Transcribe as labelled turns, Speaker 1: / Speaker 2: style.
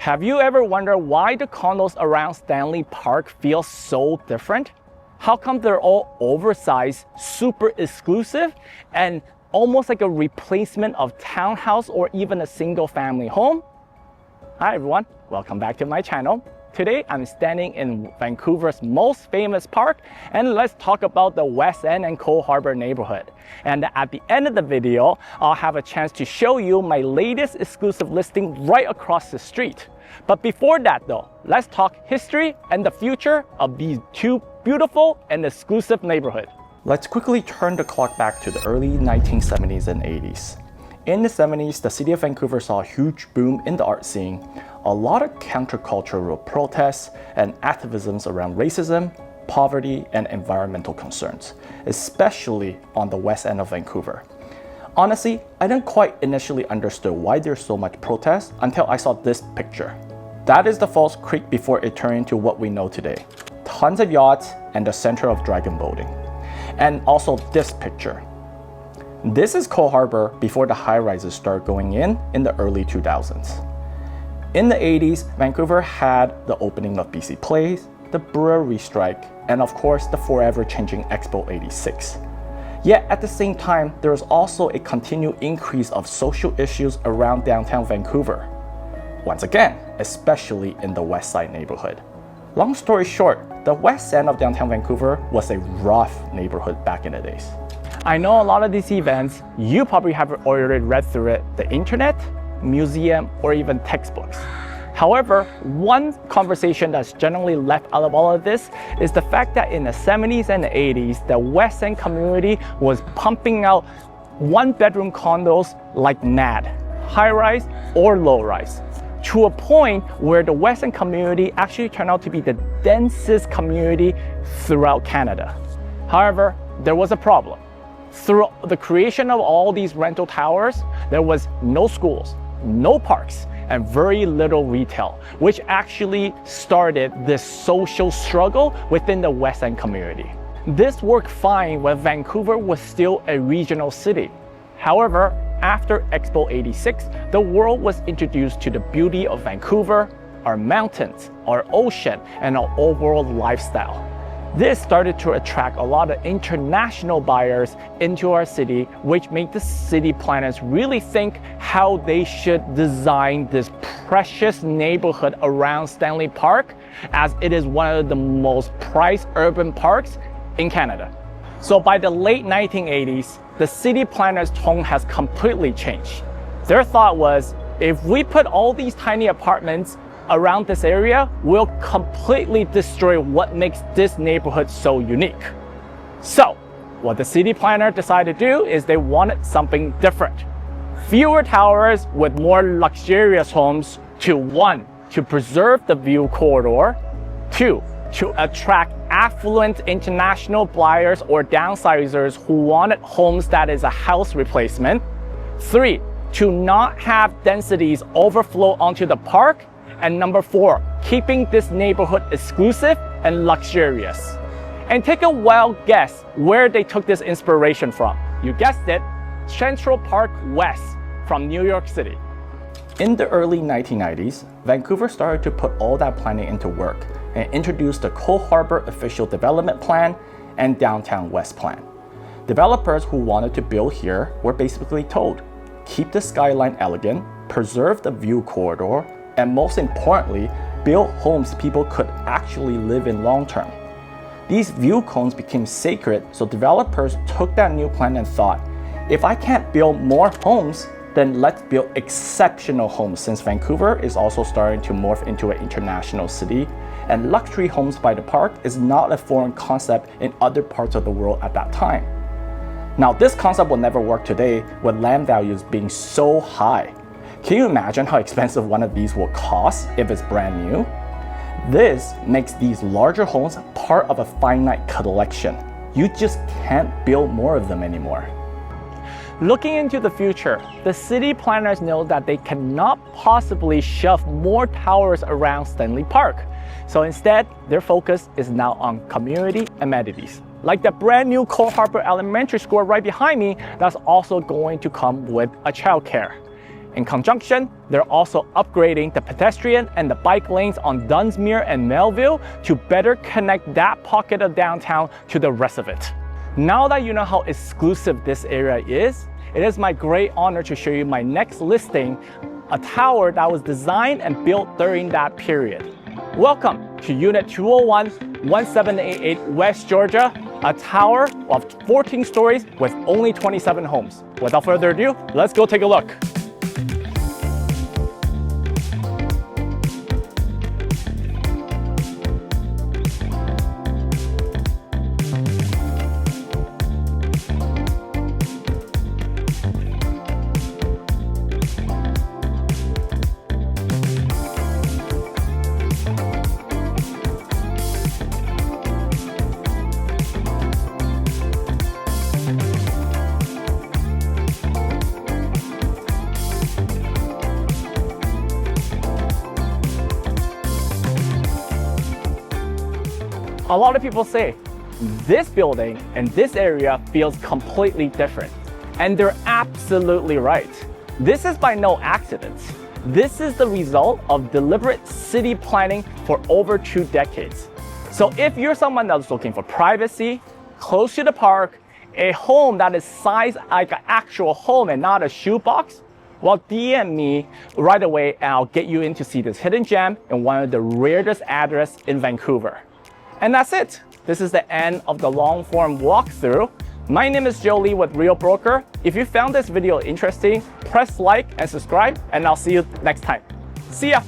Speaker 1: Have you ever wondered why the condos around Stanley Park feel so different? How come they're all oversized, super exclusive, and almost like a replacement of townhouse or even a single family home? Hi everyone, welcome back to my channel. Today I'm standing in Vancouver's most famous park, and let's talk about the West End and Cole Harbour neighborhood. And at the end of the video, I'll have a chance to show you my latest exclusive listing right across the street. But before that though, let's talk history and the future of these two beautiful and exclusive neighborhoods. Let's quickly turn the clock back to the early 1970s and 80s. In the 70s, the city of Vancouver saw a huge boom in the art scene, a lot of countercultural protests and activisms around racism, poverty, and environmental concerns, especially on the west end of Vancouver. Honestly, I didn't quite initially understand why there's so much protest until I saw this picture. That is the Falls Creek before it turned into what we know today. Tons of yachts and the center of dragon boating. And also this picture. This is Cole Harbour before the high-rises started going in the early 2000s. In the 80s, Vancouver had the opening of BC Place, the brewery strike, and of course the forever changing Expo 86. Yet at the same time, there was also a continued increase of social issues around downtown Vancouver. Once again, especially in the West Side neighborhood. Long story short, the west end of downtown Vancouver was a rough neighborhood back in the days. I know a lot of these events, you probably have already read through it, the internet, museum, or even textbooks. However, one conversation that's generally left out of all of this is the fact that in the 70s and the 80s, the West End community was pumping out one-bedroom condos like mad, high-rise or low-rise, to a point where the West End community actually turned out to be the densest community throughout Canada. However, there was a problem. Through the creation of all these rental towers, there was no schools, no parks, and very little retail, which actually started this social struggle within the West End community. This worked fine when Vancouver was still a regional city. However, after Expo 86, the world was introduced to the beauty of Vancouver, our mountains, our ocean, and our overall lifestyle. This started to attract a lot of international buyers into our city, which made the city planners really think how they should design this precious neighborhood around Stanley Park, as it is one of the most prized urban parks in Canada. So by the late 1980s, the city planners' tone has completely changed. Their thought was, if we put all these tiny apartments around this area, will completely destroy what makes this neighborhood so unique. So, what the city planner decided to do is they wanted something different. Fewer towers with more luxurious homes to 1, to preserve the view corridor, 2, to attract affluent international buyers or downsizers who wanted homes that is a house replacement, 3, to not have densities overflow onto the park, and number 4, keeping this neighborhood exclusive and luxurious. And take a wild guess where they took this inspiration from. You guessed it, Central Park West from New York City. In the early 1990s, Vancouver started to put all that planning into work and introduced the Cole Harbour Official Development Plan and Downtown West Plan. Developers who wanted to build here were basically told, keep the skyline elegant, preserve the view corridor, and most importantly, build homes people could actually live in long term. These view cones became sacred, so developers took that new plan and thought, if I can't build more homes, then let's build exceptional homes, since Vancouver is also starting to morph into an international city, and luxury homes by the park is not a foreign concept in other parts of the world at that time. Now, this concept will never work today with land values being so high. Can you imagine how expensive one of these will cost if it's brand new? This makes these larger homes part of a finite collection. You just can't build more of them anymore. Looking into the future, the city planners know that they cannot possibly shove more towers around Stanley Park. So instead, their focus is now on community amenities, like the brand new Cole Harbour Elementary School right behind me that's also going to come with a childcare. In conjunction, they're also upgrading the pedestrian and the bike lanes on Dunsmuir and Melville to better connect that pocket of downtown to the rest of it. Now that you know how exclusive this area is, it is my great honor to show you my next listing, a tower that was designed and built during that period. Welcome to Unit 201, 1788 West Georgia, a tower of 14 stories with only 27 homes. Without further ado, let's go take a look. A lot of people say, this building and this area feels completely different. And they're absolutely right. This is by no accident. This is the result of deliberate city planning for over 2 decades. So if you're someone that's looking for privacy, close to the park, a home that is sized like an actual home and not a shoebox, well, DM me right away and I'll get you in to see this hidden gem in one of the rarest addresses in Vancouver. And that's it. This is the end of the long form walkthrough. My name is Joe Lee with Real Broker. If you found this video interesting, press like and subscribe, and I'll see you next time. See ya.